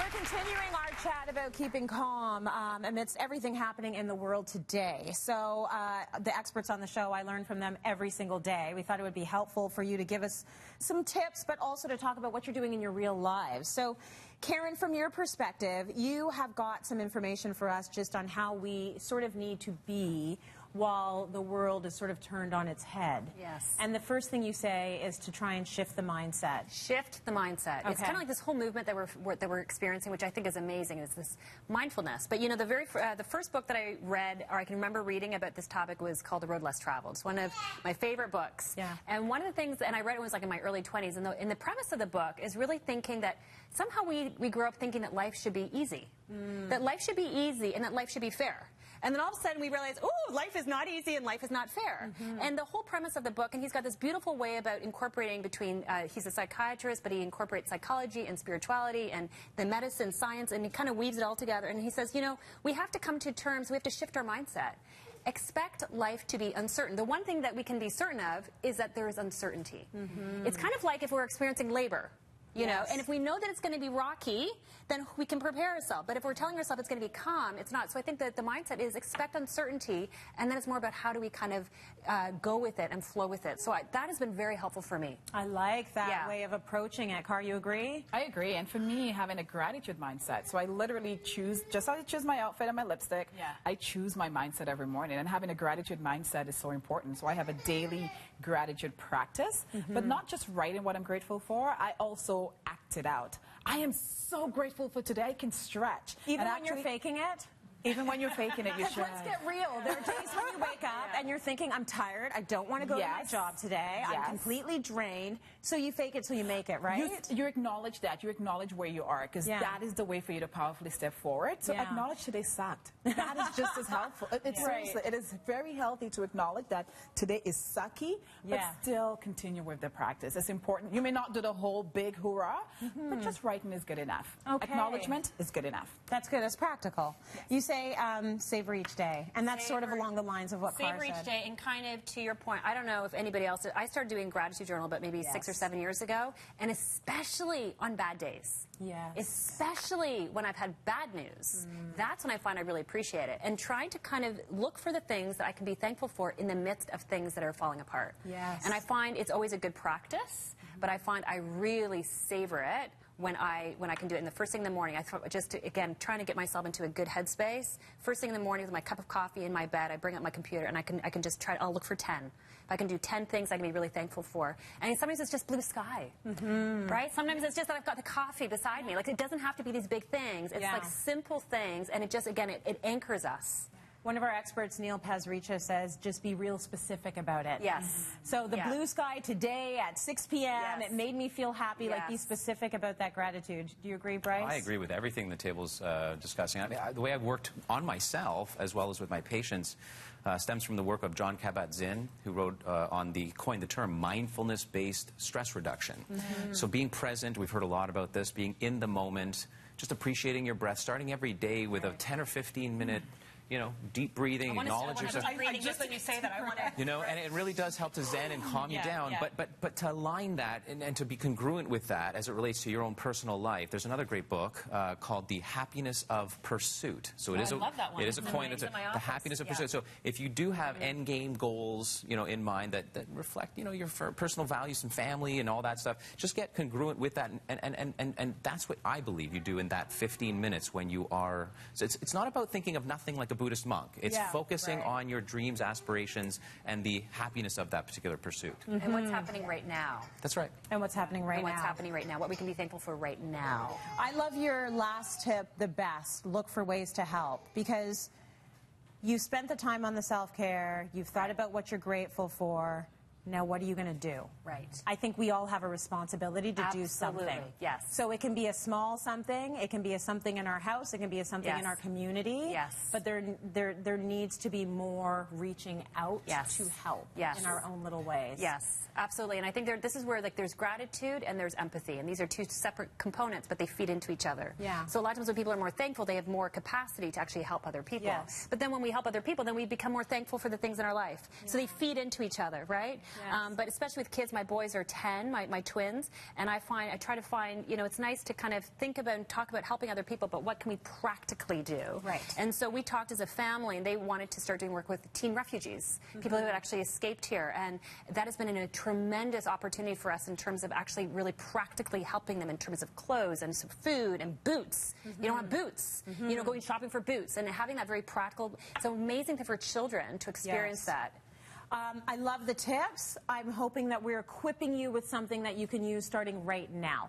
We're continuing our chat about keeping calm amidst everything happening in the world today. So the experts on the show, I learn from them every single day. We thought it would be helpful for you to give us some tips, but also to talk about what you're doing in your real lives. So, Karyn, from your perspective, you have got some information for us just on how we sort of need to be while the world is sort of turned on its head. Yes. And the first thing you say is to try and shift the mindset. Shift the mindset. Okay. It's kind of like this whole movement that we're experiencing, which I think is amazing, is this mindfulness. But you know, the first book that I read, or I can remember reading about this topic, was called The Road Less Traveled. It's one of my favorite books. Yeah. And one of the things, and I read it when I was like in my early 20s, and the premise of the book is really thinking that somehow we grew up thinking that life should be easy. That life should be easy and that life should be fair. And then all of a sudden we realize, oh, life is not easy and life is not fair. And the whole premise of the book, and he's got this beautiful way about incorporating between, he's a psychiatrist, but he incorporates psychology and spirituality and the medicine, science, and he kind of weaves it all together. And he says, you know, we have to come to terms, we have to shift our mindset. Expect life to be uncertain. The one thing that we can be certain of is that there is uncertainty. It's kind of like if we're experiencing labor. You know, and if we know that it's going to be rocky, then we can prepare ourselves. But if we're telling ourselves it's going to be calm, it's not. So I think that the mindset is expect uncertainty, and then it's more about how do we kind of go with it and flow with it. So that has been very helpful for me. I like that way of approaching it. Car, you agree? I agree. And for me, having a gratitude mindset. So I literally choose, just as I choose my outfit and my lipstick, I choose my mindset every morning. And having a gratitude mindset is so important. So I have a daily gratitude practice, but not just writing what I'm grateful for. I also act it out. I am so grateful for today. I can stretch. Even when you're faking it? Even when you're faking it, you should. Let's get real. There are days when you wake up and you're thinking, I'm tired. I don't want to go to my job today. I'm completely drained. So you fake it till you make it, right? You acknowledge that. You acknowledge where you are, because that is the way for you to powerfully step forward. So acknowledge today sucked. That is just as helpful. Seriously, it is very healthy to acknowledge that today is sucky, but still continue with the practice. It's important. You may not do the whole big hoorah, but just writing is good enough. Acknowledgement is good enough. That's good. It's practical. You say savor each day, and that's sort of along the lines of what Car said. Savor each day, and kind of to your point, I don't know if anybody else, I started doing gratitude journal about maybe 6 or 7 years ago, and especially on bad days. Especially when I've had bad news. That's when I find I really appreciate it. And trying to kind of look for the things that I can be thankful for in the midst of things that are falling apart. And I find it's always a good practice, but I find I really savor it when I can do it. And the first thing in the morning, I thought, just to, again, trying to get myself into a good headspace. First thing in the morning with my cup of coffee in my bed, I bring up my computer and I can just try. I'll look for 10. If I can do 10 things, I can be really thankful for. And sometimes it's just blue sky, right? Sometimes it's just that I've got the coffee beside me. Like, it doesn't have to be these big things. It's like simple things, and it just, again, it anchors us. One of our experts, Neil Pazricha, says just be real specific about it. So the blue sky today at 6 p.m., it made me feel happy. Like, be specific about that gratitude. Do you agree, Bryce? I agree with everything the table's discussing. I mean, the way I've worked on myself, as well as with my patients, stems from the work of Jon Kabat-Zinn, who wrote coined the term mindfulness-based stress reduction. So being present, we've heard a lot about this, being in the moment, just appreciating your breath, starting every day with a 10 or 15 minute deep breathing, acknowledge yourself. Just when you say that, I want to. And it really does help to zen and calm you down. But to align that and to be congruent with that as it relates to your own personal life, there's another great book called The Happiness of Pursuit. So it is I love that one. It is a coin. It's the happiness of pursuit. So if you do have end game goals, in mind that reflect, your personal values and family and all that stuff, just get congruent with that. And that's what I believe you do in that 15 minutes when you are. So it's not about thinking of nothing like a Buddhist monk. It's focusing on your dreams, aspirations, and the happiness of that particular pursuit. And what's happening right now. That's right. And what's happening right now. What's happening right now. What we can be thankful for right now. I love your last tip the best. Look for ways to help. Because you spent the time on the self-care. You've thought about what you're grateful for. Now, what are you going to do? I think we all have a responsibility to do something. So it can be a small something. It can be a something in our house. It can be a something in our community. But there needs to be more reaching out to help in our own little ways. Absolutely. And I think this is where there's gratitude and there's empathy. And these are two separate components, but they feed into each other. So a lot of times when people are more thankful, they have more capacity to actually help other people. But then when we help other people, then we become more thankful for the things in our life. So they feed into each other, right? Yes. But especially with kids, my boys are 10, my twins, and I try to find, it's nice to kind of think about and talk about helping other people, but what can we practically do? Right. And so we talked as a family, and they wanted to start doing work with teen refugees, people who had actually escaped here, and that has been a tremendous opportunity for us in terms of actually really practically helping them in terms of clothes and some food and boots. You don't have boots, going shopping for boots, and having that very practical. It's amazing for children to experience that. I love the tips. I'm hoping that we're equipping you with something that you can use starting right now.